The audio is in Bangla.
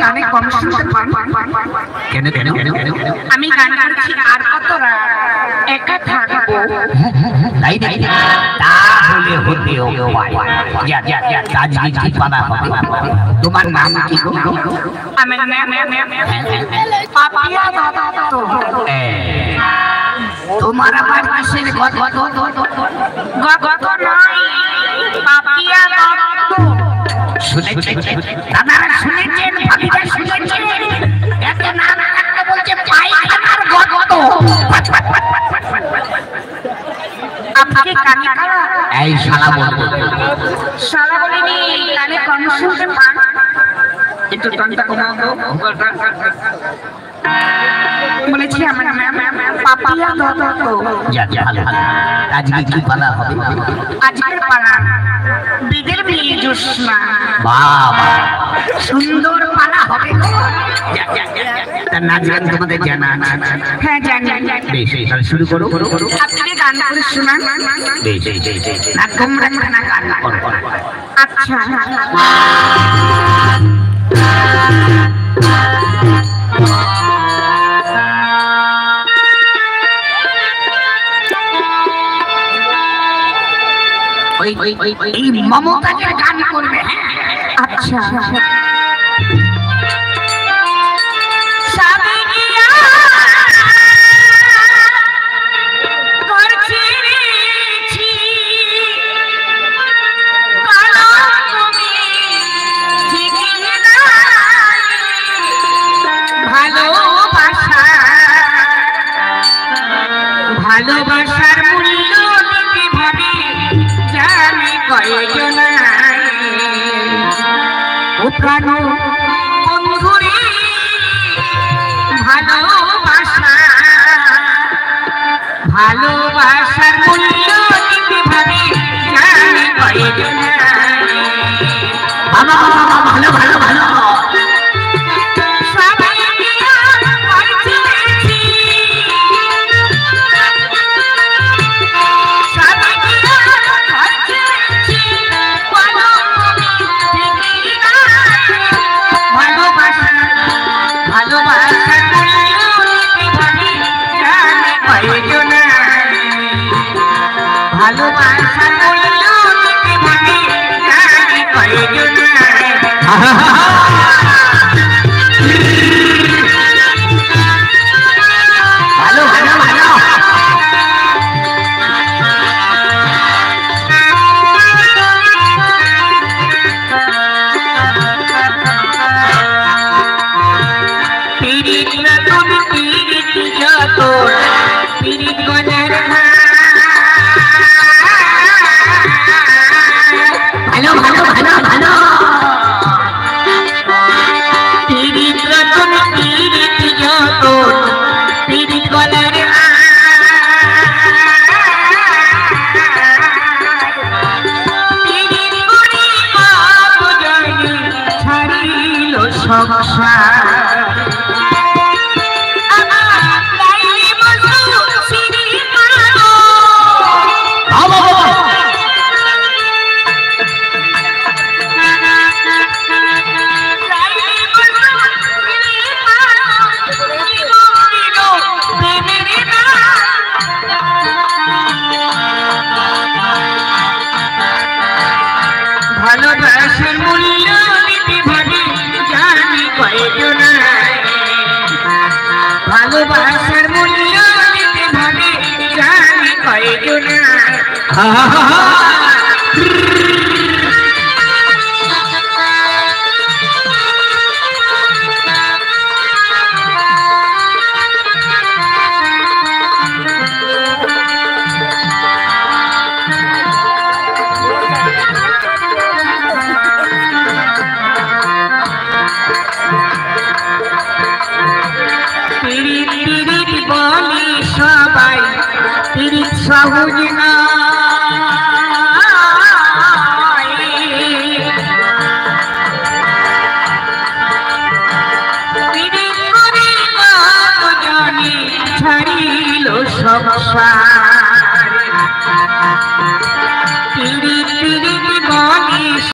গানে কম শুনতে পান? কেন কেন আমি গান গাচ্ছি আর কত একা থাকবো। তাই তাই তাহলে হতে আজকে কি পালা হবে? তোমার নাম কি গো? আমার নাম পাপিয়া দত্ত। তোমার আবার কিসের গত গত নয়, পাপিয়া দত্ত। শুনেছেন দাদারা, শুনেছেন ভাবিরা, শুনেছেন এত নাম রাখতে বলছে পায়খানার গত। আপনি কানে কালা? এই শালা বলবো, শালা বলিনি, কানে কম শুনতে পান? একটু টনটা কমাও তো। বলেছি আমার নাম পাপিয়া দত্ত। ভালো আজকে কি পালা হবে? আজকের পালা বিদের বিয়ে জোৎস্না। বাবা সুন্দর পালা হবে। তার নাচ গান তোমাদের জানা আছে? হ্যাঁ জানি। বেশ তাহলে শুরু করো। আপনি গান করে শোনান। বেশ না তোমরা না গান করো। আচ্ছা এই মমতাজের গান করবে। আচ্ছা ভালোবাসার মূল্য দিতে ভাবি জানি কয়জন ও প্রাণ বন্ধুরে। ভালোবাসার মূল্য দিতে ভাবি জানি কয়জন। ভালো ভালো ভালো ভালো ভালোবাসার মূল্য দিতে ভাবি জানি কয়জন। ভালো ভালো ভালো পিরিত নতুন পিরিত যত পিরিত গজার ভালো ভালো ভালো ভালো পিরিত নতুন পিরিত যত পিরিত গলার পিরিত করি বাপ জানি ছাড়িল সংসার। ভালোবাসার মূল্য দিতে ভাবি জানি কয়জন। ভালোবাসার মূল্য দিতে ভাবি জানি কয়জন।